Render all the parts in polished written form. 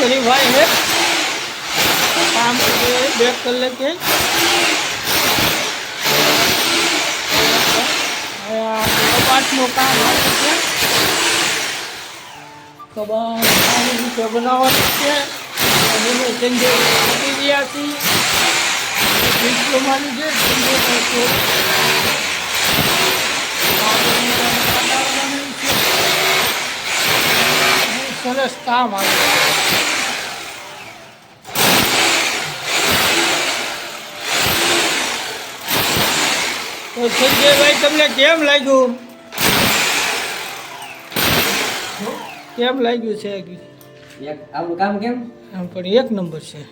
भाई है काम करके बैक कर लेके कपाट નું કામ આવે છે કબાટ આવી રીતે બનાવવાનું છે અને ચંગે આપી રહ્યા છીએ ડિપ્લોમાની જે ચંગે કરશો સરસ કામ આવે તો સંજયભાઈ તમને કેમ લાગ્યું છે આપણું કામ કેમ આમ પણ એક નંબર છે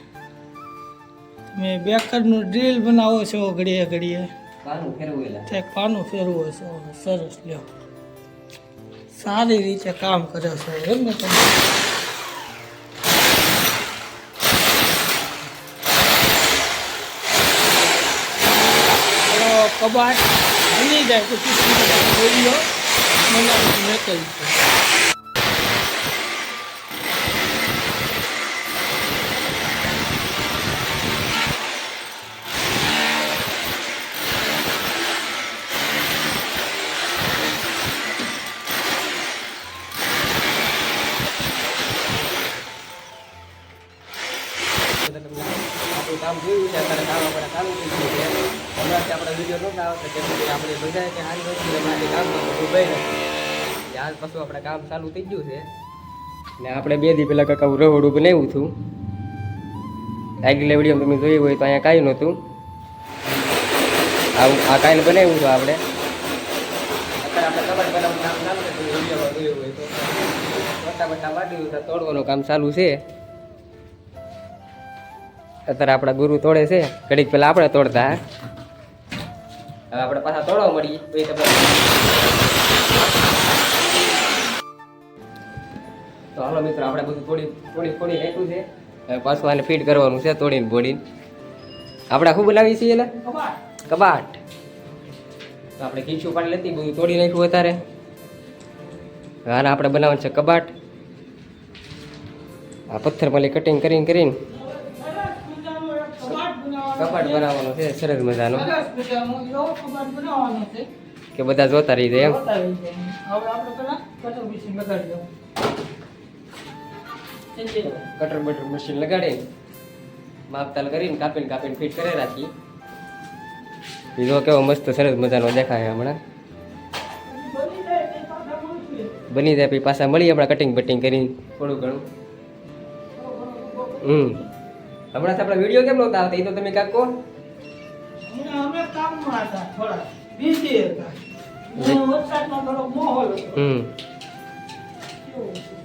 તમે બેકરનું ડ્રીલ બનાવો છો ઘડીએ ઘડીએ પાનું ફેરવેલા તે પાનું ફેરવો છો સરસ લ્યો સારી રીતે કામ કરે છે એમ ને તમે કબાટ બની જાય પછી બોલ્યો બનાવી નીકળી આપણું કામ જોયું છે અત્યારે કામ આપણે ચાલુ થઈ ગયું છે હમણાંથી આપણા વિડીયો નહોતા આવતા કેમ કે આપણે બધા કે હારી વસ્તુ એમાંથી કામ ઉભા નથી આજ પાછું આપણે કામ ચાલુ થઈ ગયું છે ને આપણે 2 દી પહેલાં કાકા રહોડું બનાવ્યું હતું આગલી વિડીયો તમે જોયું હોય તો અહીંયા કાંઈ નહોતું આ કાંઈ બનાવ્યું હતું આપણે અત્યારે આપણે કબાટ બનાવવાનું કામ ચાલુ છે વિડીયોમાં જોયું હોય તો બટ્ટા વાટ્યું તો તોડવાનું કામ ચાલુ છે અત્યારે આપણા ગુરુ તોડે છે ઘડીક પેલા આપણે તોડતા હવે આપણે પાછા તોડવા મળીએ તો હાલો મિત્રો આપણે બધું થોડી નાખ્યું છે હવે પાછું આને ફીટ કરવાનું છે તોડીને બોડીને આપણે શું બનાવીએ છીએ એટલે કબાટ તો આપણે ખીચું પાડી લેતી બધું તોડી નાખ્યું અત્યારે આને આપણે બનાવવાનું છે કબાટ આ પથ્થર માલી કટિંગ કરીને કબાટ બનાવવાનો છે સરસ મજાનો કે બધા જોતા રહી જાય એમ કટર બટર મશીન લગાડી માપતાલ કરીને કાપીને ફિટ કરી રાખી બીજો કેવો મસ્ત સરસ મજાનો દેખાય હમણાં બની જાય પછી પાછા મળીએ હમણાં કટિંગ બટિંગ કરીને થોડું ઘણું હમણાં આપણા વિડીયો કેમ નહોતા આવતા એ તો તમે કાંક કહો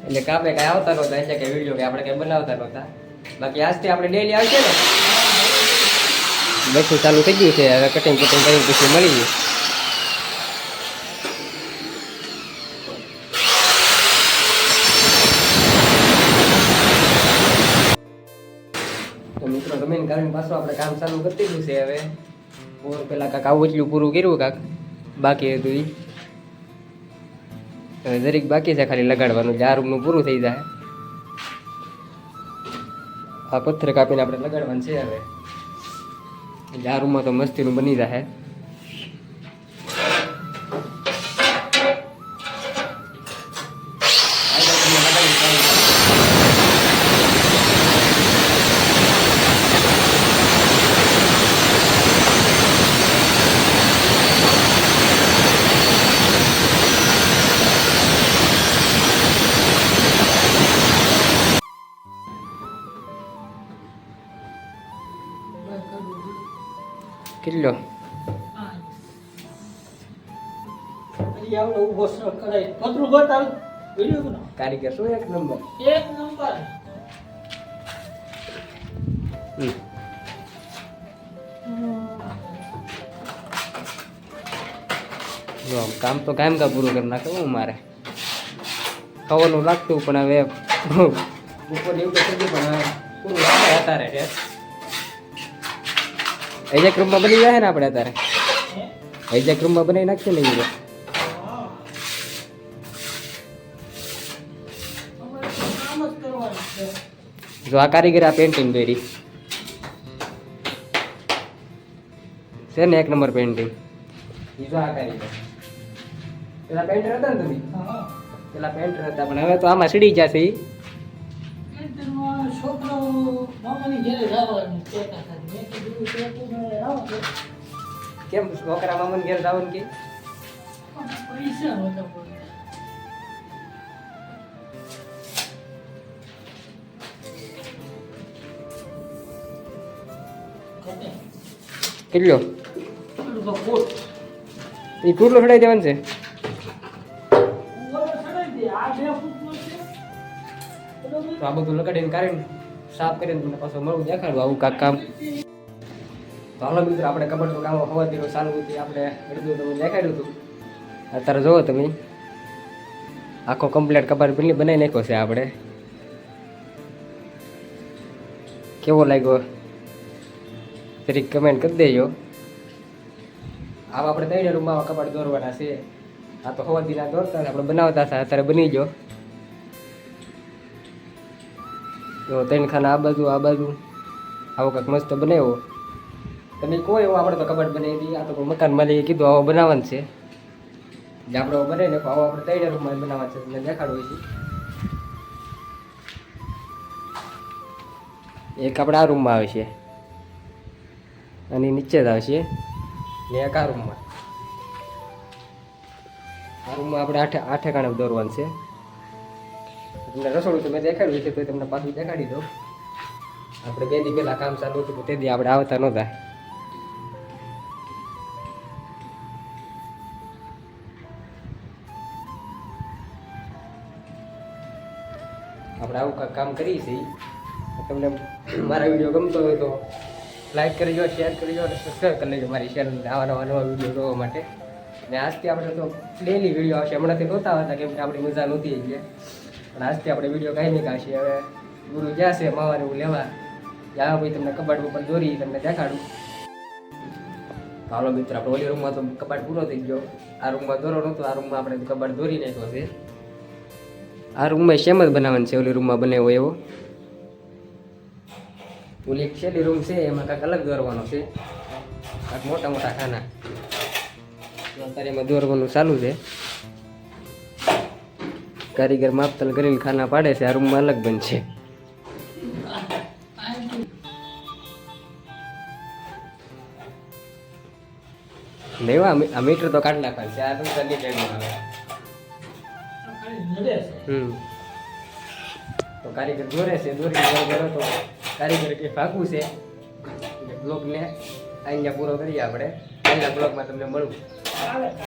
એટલે કાપે કાંઈ આવતા નહોતા એટલે કે વિડીયો કે આપણે કંઈ બનાવતા નહોતા બાકી આજથી આપણે ડેલી આવશે ને બધું ચાલુ થઈ ગયું છે હવે કટિંગ કરીને પછી મળીએ મિત્રો ગમે કારણ પાછું આપણે કામ ચાલુ કરી દીધું છે હવે પેલા કાંક આવું એટલું પૂરું કર્યું કાંક બાકી હતું હવે દરેક બાકી છે ખાલી લગાડવાનું આ રૂમનું પૂરું થઈ જાય આ પથ્થર કાપીને આપણે લગાડવાનું છે હવે આ રૂમમાં તો મસ્તીનું બની જાય કેટલો કારીગર શું એક નંબર કામ તો કામ કા પૂરું કરી નાખે હું મારે ખાવાનું લાગતું પણ હવે બપોર એવું તો થઈ ગયું પણ પૂરું લાગે અત્યારે એક રૂમમાં બની જાય ને આપણે અત્યારે એક રૂમમાં બનાવી નાખીએ ને એ જો આ કારીગર આ પેન્ટિંગ દોરી છે ને, 1 નંબર પેન્ટિંગ. ઈ જો આ કારીગર પેલા પેન્ટર હતા ને તમે, હા પેલા પેન્ટર હતા, પણ હવે તો આમાં સીડી જશે. ઈ પેન્ટરમાં છોકરો મામાની ઘરે જવાનું કહેતા હતા. મેં કીધું પેન્ટરમાં આવો તો કેમ છોકરા મામા ઘેર જવાનું કે પૈસા નહોતા પડતા. ઘટે. કેટલો પેલું તો કોટ. એ કુટલો ચડાઈ દેવાનું છે. ઉપર ચડાઈ દે. આ 2 ફૂટનો છે. બરોબર? તો આ બધું લગાડીને કાઢીને સાફ કરીને તમને પાછું મળવું દેખાડું આવું કાંક કામ. તો હાલો મિત્રો, આપણે કબડનું કામ હવા દીનું ચાલુ હતી, આપણે અડધું તમને દેખાડ્યું હતું. અત્યારે જોવો તમે આખો કમ્પ્લીટ કબાટ બનાવી નાખ્યો છે આપણે. કેવો લાગ્યો જરીક કમેન્ટ કરી દેજો. આવા આપણે 3 રૂમમાં આવા કબાટ દોરવાના છે. આ તો હવા દીના દોરતા આપણે બનાવતા હતા, અત્યારે બની ગયો. તો 3 ખાના આ બાજુ આવો કંઈક મસ્ત બનાવ્યો. તમે કોઈ એવો આપણે તો કબાટ બનાવી દઈએ. આ તો કોઈ મકાન માલિકે કીધું આવો બનાવવાનું છે, જે આપણે બનાવી નાખો. આવો આપણે 3 રૂમમાં બનાવવાનું છે, તમને દેખાડવું છે. એક આપણે આ રૂમમાં આવે છે અને નીચે જ આવશે, ને એક આ રૂમમાં. આ રૂમમાં આપણે આઠે કાણે દોરવાનું છે. તમને રસોડું તો મેં દેખાડ્યું છે, તો તમને પાછું દેખાડી દઉં. આપણે 2 દી પહેલાં કામ ચાલુ હતું, તે દી આપણે આવતા નહોતા. આપણે આવું કાંઈક કામ કરીએ છીએ. તમને મારા વિડીયો ગમતો હોય તો લાઈક કરજો, શેર કરજો અને સબસ્ક્રાઈબ કરી લેજો મારી ચેનલને આવા નવા વિડીયો જોવા માટે. અને આજથી આપણે તો ડેલી વિડીયો આવશે. હમણાંથી નહોતા આવતા કેમ કે આપણી મજા નહોતી એટલે, પણ આજથી આપણે વિડીયો કાંઈ નહીં કાઢશે. હવે ગુરુ જ્યાં છે માવાને હું લેવા જ્યાં ભાઈ તમને કબાટ ઉપર દોરી તમને દેખાડું. હાલો મિત્ર, આપણે ઓલી રૂમમાં તો કબાટ પૂરો થઈ ગયો. આ રૂમમાં દોરો નહોતો, આ રૂમમાં આપણે કબાટ દોરી નાખ્યો છે. આ રૂમમાં સેમ જ બનાવવાનું છે ઓલી રૂમમાં બનાવ્યો એવો. ઓલી એક છેલ્લી રૂમ છે એમાં કાંઈક અલગ દોરવાનો છે, કાંઈક મોટા મોટા ખાના. અત્યારે એમાં દોરવાનું ચાલુ છે. કારીગર માપતલ કરીને ખાના પાડે છે. આ રૂમમાં અલગ બનશે. લેવા આ મીટર તો કાઢી નાખવાનું છે. આ રૂમ તો ડીટેલમાં આવે. તો કારીગર દોરે છે, દોરી તો કારીગર કે ભાગવું છે. બ્લોગને અહીંયા પૂરો કરીએ આપણે. પહેલા બ્લોગમાં તમને મળું.